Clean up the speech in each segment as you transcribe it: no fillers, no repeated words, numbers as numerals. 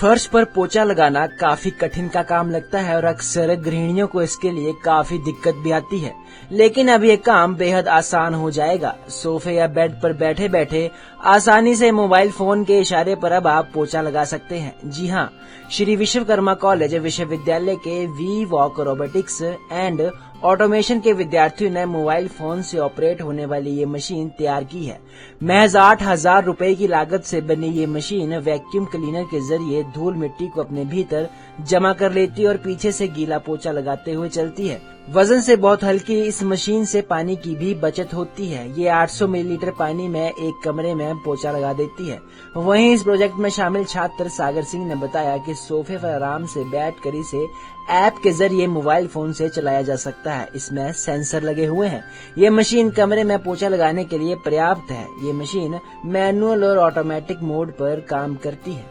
फर्श पर पोछा लगाना काफी कठिन का काम लगता है और अक्सर गृहिणियों को इसके लिए काफी दिक्कत भी आती है, लेकिन अब ये काम बेहद आसान हो जाएगा। सोफे या बेड पर बैठे बैठे आसानी से मोबाइल फोन के इशारे पर अब आप पोछा लगा सकते हैं। जी हाँ, श्री विश्वकर्मा कॉलेज विश्वविद्यालय के B Voc robotics and automation के विद्यार्थियों ने मोबाइल फोन से ऑपरेट होने वाली ये मशीन तैयार की है। महज 8,000 रुपए की लागत से बनी ये मशीन वैक्यूम क्लीनर के जरिए धूल मिट्टी को अपने भीतर जमा कर लेती है और पीछे से गीला पोछा लगाते हुए चलती है। वजन से बहुत हल्की इस मशीन से पानी की भी बचत होती है। ये 800 मिलीलीटर पानी में एक कमरे में पोछा लगा देती है। वहीं इस प्रोजेक्ट में शामिल छात्र सागर सिंह ने बताया कि सोफे पर आराम से बैठकर इसे ऐप के जरिए मोबाइल फोन से चलाया जा सकता है। इसमें सेंसर लगे हुए हैं। ये मशीन कमरे में पोछा लगाने के लिए पर्याप्त है। ये मशीन मैनुअल और ऑटोमेटिक मोड पर काम करती है।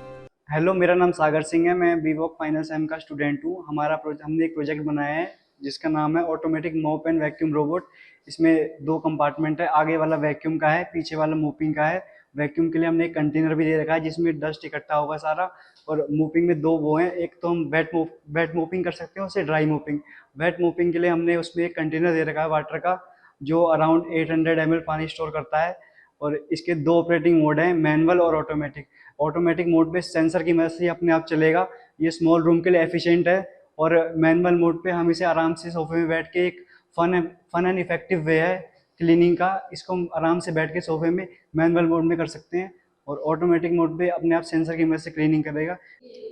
हेलो, मेरा नाम सागर सिंह है। मैं बीवॉक फाइनेंस एम का स्टूडेंट हूँ। हमने एक प्रोजेक्ट बनाया है जिसका नाम है automatic mop and vacuum robot. इसमें 2 कंपार्टमेंट है, आगे वाला वैक्यूम का है, पीछे वाला मोपिंग का है। वैक्यूम के लिए हमने एक कंटेनर भी दे रखा है जिसमें डस्ट इकट्ठा होगा सारा, और मोपिंग में 2 वो हैं। एक तो हम वेट मोपिंग कर सकते हैं, उससे ड्राई मोपिंग। वेट मोपिंग के लिए हमने उसमें एक कंटेनर दे रखा है वाटर का, जो अराउंड 800 ml पानी स्टोर करता है। और इसके 2 ऑपरेटिंग मोड हैं, मैनुअल और ऑटोमेटिक। ऑटोमेटिक मोड पे सेंसर की मदद से अपने आप चलेगा। ये स्मॉल रूम के लिए एफिशिएंट है। और मैनुअल मोड पे हम इसे आराम से सोफे में बैठ के, एक फन एंड इफेक्टिव वे है क्लीनिंग का। इसको हम आराम से बैठ के सोफे में मैनुअल मोड में कर सकते हैं, और ऑटोमेटिक मोड पे अपने आप सेंसर की मदद से क्लीनिंग करेगा।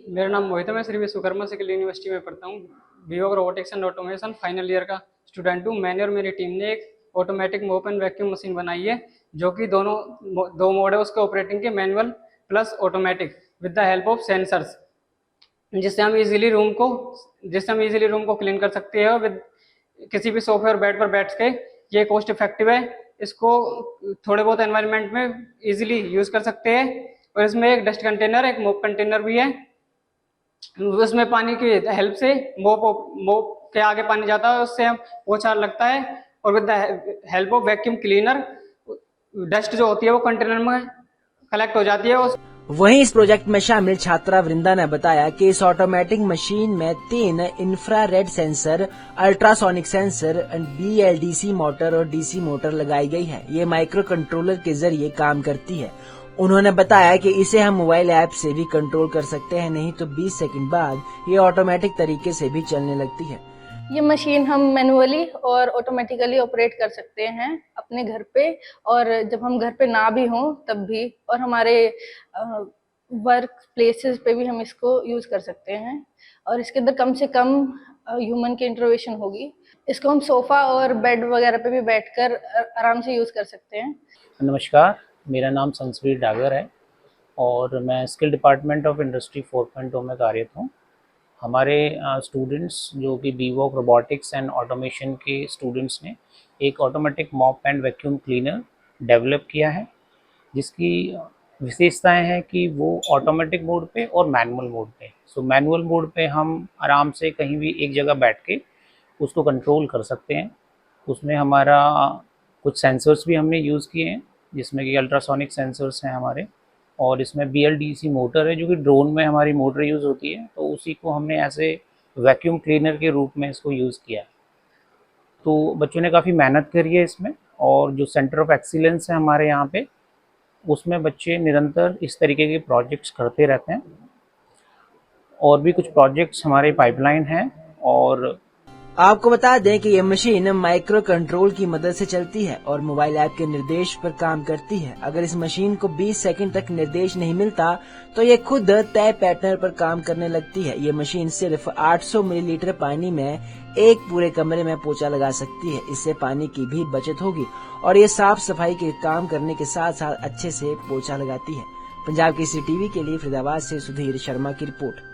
मेरा नाम मोहित है। मैं श्री विश्वकर्मा सेकेंड यूनिवर्सिटी में पढ़ता हूँ। बीवॉक robotics and automation final year का स्टूडेंट हूँ। मैंने और मेरी टीम ने एक ऑटोमेटिक मोप एंड वैक्यूम मशीन बनाई है, जो कि दो मोड है उसके ऑपरेटिंग के, manual plus automatic, with the help of sensors, जिससे हम इजीली रूम को क्लीन कर सकते हैं। और विद किसी भी सोफे और बेड पर बैठ के ये कॉस्ट इफेक्टिव है। इसको थोड़े बहुत एनवायरनमेंट में इजीली यूज कर सकते हैं। और इसमें एक डस्ट कंटेनर, एक मोप कंटेनर भी है। उसमें पानी की हेल्प से मोप के आगे पानी जाता है, उससे हम पोछा लगता है। और with the help of vacuum cleaner dust जो होती है वो कंटेनर में कलेक्ट हो जाती है। वहीं इस प्रोजेक्ट में शामिल छात्रा वृंदा ने बताया कि इस ऑटोमेटिक मशीन में 3 infrared sensor, ultrasonic sensor, BLDC motor और DC मोटर लगाई गई है। ये माइक्रो कंट्रोलर के जरिए काम करती है। उन्होंने बताया कि इसे हम मोबाइल ऐप से भी कंट्रोल कर सकते हैं, नहीं तो 20 सेकंड बाद ये ऑटोमेटिक तरीके से भी चलने लगती है। ये मशीन हम मैनुअली और ऑटोमेटिकली ऑपरेट कर सकते हैं अपने घर पे, और जब हम घर पे ना भी हों तब भी, और हमारे वर्क प्लेसेस पे भी हम इसको यूज़ कर सकते हैं। और इसके अंदर कम से कम ह्यूमन की इंटरवेंशन होगी। इसको हम सोफ़ा और बेड वगैरह पे भी बैठकर आराम से यूज़ कर सकते हैं। नमस्कार, मेरा नाम संस्वीर डागर है और मैं स्किल डिपार्टमेंट ऑफ इंडस्ट्री 4.0 में कार्यरत हूँ। हमारे स्टूडेंट्स जो कि बीवॉक रोबोटिक्स एंड ऑटोमेशन के स्टूडेंट्स ने एक automatic mop and vacuum cleaner develop किया है, जिसकी विशेषताएं हैं कि वो ऑटोमेटिक मोड पे और मैनुअल मोड पे। सो मैनुअल मोड पे हम आराम से कहीं भी एक जगह बैठ के उसको कंट्रोल कर सकते हैं। उसमें हमारा कुछ सेंसर्स भी हमने यूज़ किए हैं, जिसमें कि अल्ट्रासोनिक सेंसर्स हैं हमारे, और इसमें BLDC मोटर है जो कि ड्रोन में हमारी मोटर यूज़ होती है। तो उसी को हमने ऐसे वैक्यूम क्लीनर के रूप में इसको यूज़ किया है। तो बच्चों ने काफ़ी मेहनत करी है इसमें, और जो सेंटर ऑफ एक्सीलेंस है हमारे यहाँ पे, उसमें बच्चे निरंतर इस तरीके के प्रोजेक्ट्स करते रहते हैं। और भी कुछ प्रोजेक्ट्स हमारे पाइपलाइन हैं। और आपको बता दें कि ये मशीन माइक्रो कंट्रोल की मदद से चलती है और मोबाइल ऐप के निर्देश पर काम करती है। अगर इस मशीन को 20 सेकंड तक निर्देश नहीं मिलता तो ये खुद तय पैटर्न पर काम करने लगती है। ये मशीन सिर्फ 800 मिलीलीटर पानी में एक पूरे कमरे में पोछा लगा सकती है। इससे पानी की भी बचत होगी और ये साफ सफाई के काम करने के साथ साथ अच्छे से पोछा लगाती है। पंजाब केसरी टीवी के लिए फरीदाबाद से सुधीर शर्मा की रिपोर्ट।